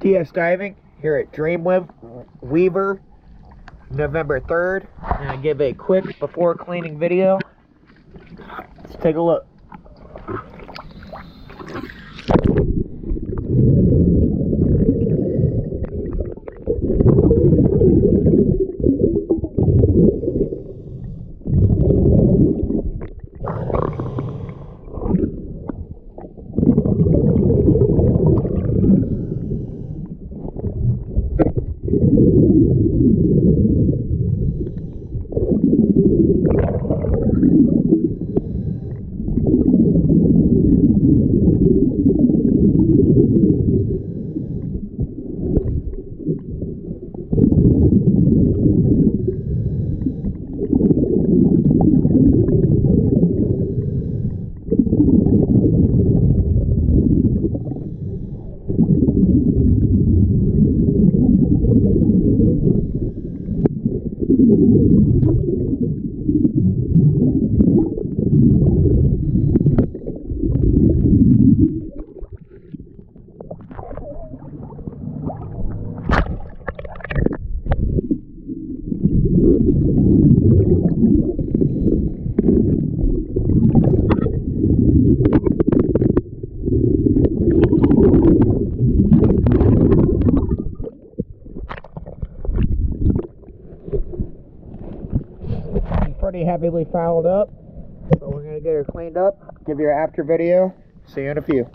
TS Diving here at Dreamweaver, November 3rd. I'm going to give a quick before cleaning video. Let's take a look. Pretty heavily fouled up, so we're going to get her cleaned up, give you an after video. See you in a few.